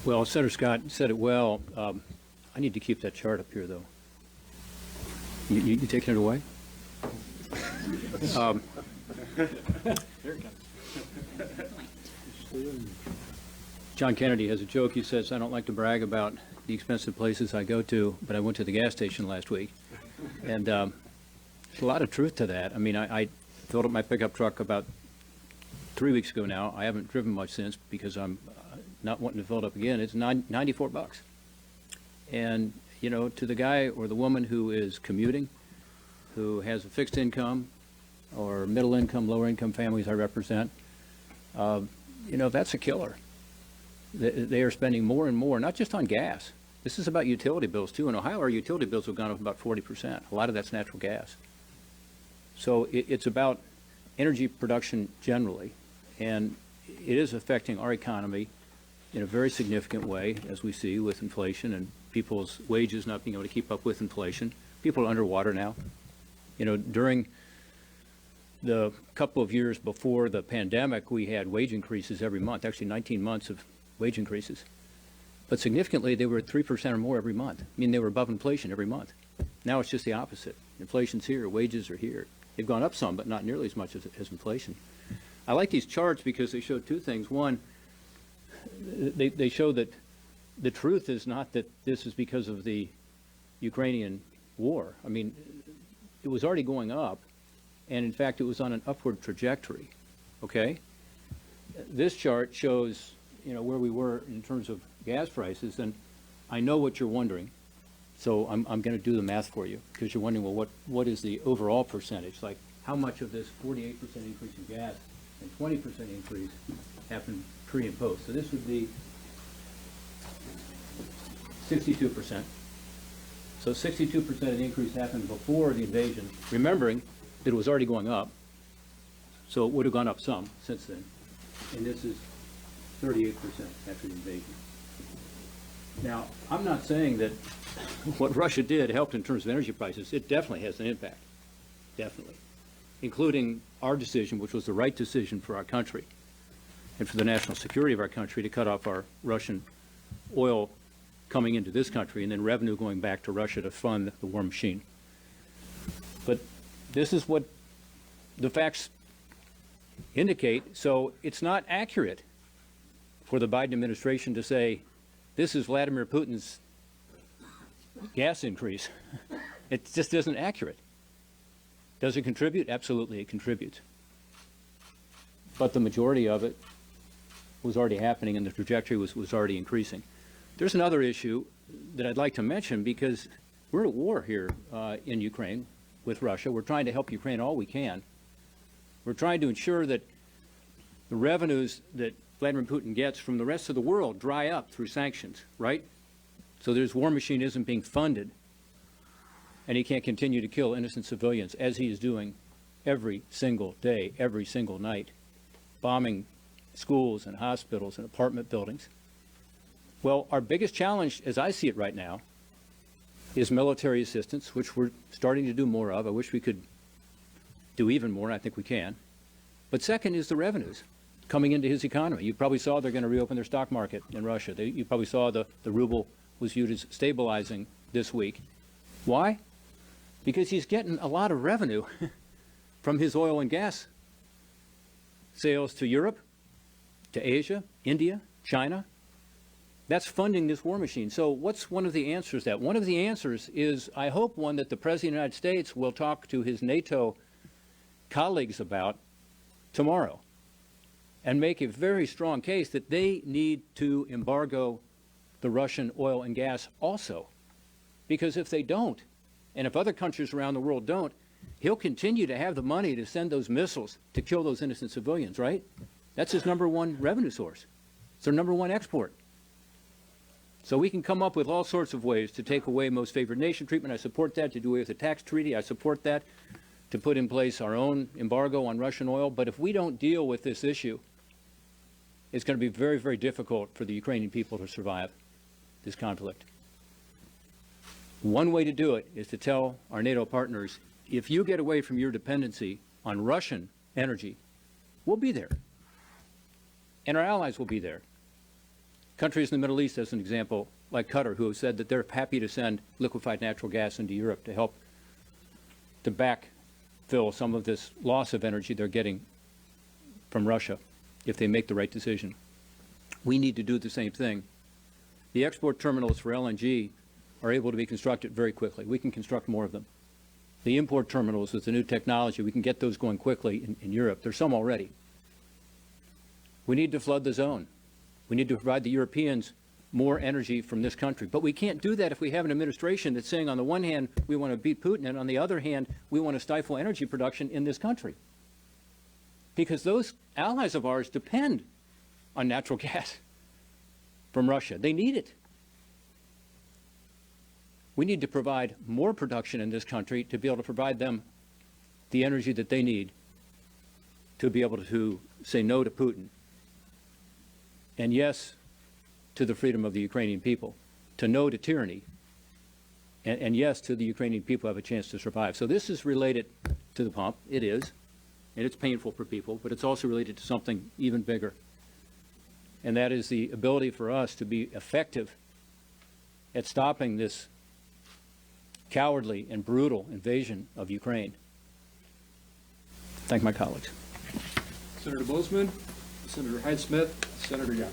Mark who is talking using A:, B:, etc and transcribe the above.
A: Well, Senator Scott said it well. I need to keep that chart up here, though. You taking it away?
B: There it comes.
A: John Kennedy has a joke. He says, I don't like to brag about the expensive places I go to, but I went to the gas station last week. And there's a lot of truth to that. I mean, I filled up my pickup truck about 3 weeks ago now. I haven't driven much since because I'm not wanting to fill it up again. It's $94. And, you know, to the guy or the woman who is commuting, who has a fixed income or middle income, lower income families I represent, you know, that's a killer. They are spending more and more, not just on gas. This is about utility bills, too. In Ohio, our utility bills have gone up about 40%. A lot of that's natural gas. So it's about energy production generally, and it is affecting our economy in a very significant way, as we see with inflation and people's wages not being able to keep up with inflation. People are underwater now. You know, during the couple of years before the pandemic, we had wage increases every month, actually 19 months of wage increases. But significantly, they were at 3% or more every month. I mean, they were above inflation every month. Now it's just the opposite. Inflation's here, wages are here. They've gone up some, but not nearly as much as inflation. I like these charts because they show two things. One, they show that the truth is not that this is because of the Ukrainian war. I mean, it was already going up, and in fact, it was on an upward trajectory, okay? This chart shows, you know, where we were in terms of gas prices, and I know what you're wondering, so I'm going to do the math for you, because you're wondering, well, what is the overall percentage? Like, how much of this 48% increase in gas and 20% increase happened pre and post? So this would be 62%. So 62% of the increase happened before the invasion, remembering that it was already going up, so it would have gone up some since then. And this is 38% after the invasion. Now, I'm not saying that what Russia did helped in terms of energy prices. It definitely has an impact, definitely, including our decision, which was the right decision for our country and for the national security of our country, to cut off our Russian oil coming into this country and then revenue going back to Russia to fund the war machine. But this is what the facts indicate, so it's not accurate for the Biden administration to say, this is Vladimir Putin's gas increase. It just isn't accurate. Does it contribute? Absolutely, it contributes. But the majority of it was already happening and the trajectory was already increasing. There's another issue that I'd like to mention, because we're at war here in Ukraine with Russia. We're trying to help Ukraine all we can. We're trying to ensure that the revenues that Vladimir Putin gets from the rest of the world dry up through sanctions, right? So this war machine isn't being funded, and he can't continue to kill innocent civilians, as he is doing every single day, every single night, bombing schools and hospitals and apartment buildings. Well, our biggest challenge, as I see it right now, is military assistance, which we're starting to do more of. I wish we could do even more, and I think we can. But second is the revenues coming into his economy. You probably saw they're going to reopen their stock market in Russia. You probably saw the ruble was viewed as stabilizing this week. Why? Because he's getting a lot of revenue from his oil and gas sales to Europe, to Asia, India, China. That's funding this war machine. So what's one of the answers to that? One of the answers is, I hope, one that the President of the United States will talk to his NATO colleagues about tomorrow and make a very strong case that they need to embargo the Russian oil and gas also. Because if they don't, and if other countries around the world don't, he'll continue to have the money to send those missiles to kill those innocent civilians, right? That's his number one revenue source. It's their number one export. So we can come up with all sorts of ways to take away most favored nation treatment. I support that. To do away with the tax treaty, I support that. To put in place our own embargo on Russian oil. But if we don't deal with this issue, it's going to be very, very difficult for the Ukrainian people to survive this conflict. One way to do it is to tell our NATO partners, if you get away from your dependency on Russian energy, we'll be there. And our allies will be there. countries in the Middle East, as an example, like Qatar, who have said that they're happy to send liquefied natural gas into Europe to help to backfill some of this loss of energy they're getting from Russia if they make the right decision. We need to do the same thing. The export terminals for LNG are able to be constructed very quickly. We can construct more of them. The import terminals with the new technology, we can get those going quickly in Europe. There's some already. We need to flood the zone. We need to provide the Europeans more energy from this country. But we can't do that if we have an administration that's saying, on the one hand, we want to beat Putin, and on the other hand, we want to stifle energy production in this country. Because those allies of ours depend on natural gas from Russia. They need it. We need to provide more production in this country to be able to provide them the energy that they need to be able to say no to Putin. And yes to the freedom of the Ukrainian people, to no to tyranny, and yes to the Ukrainian people have a chance to survive. So this is related to the pump. It is, and it's painful for people, but it's also related to something even bigger. And that is the ability for us to be effective at stopping this cowardly and brutal invasion of Ukraine. Thank my colleagues.
B: Senator Bozeman, Senator Hyde-Smith, Senator Young.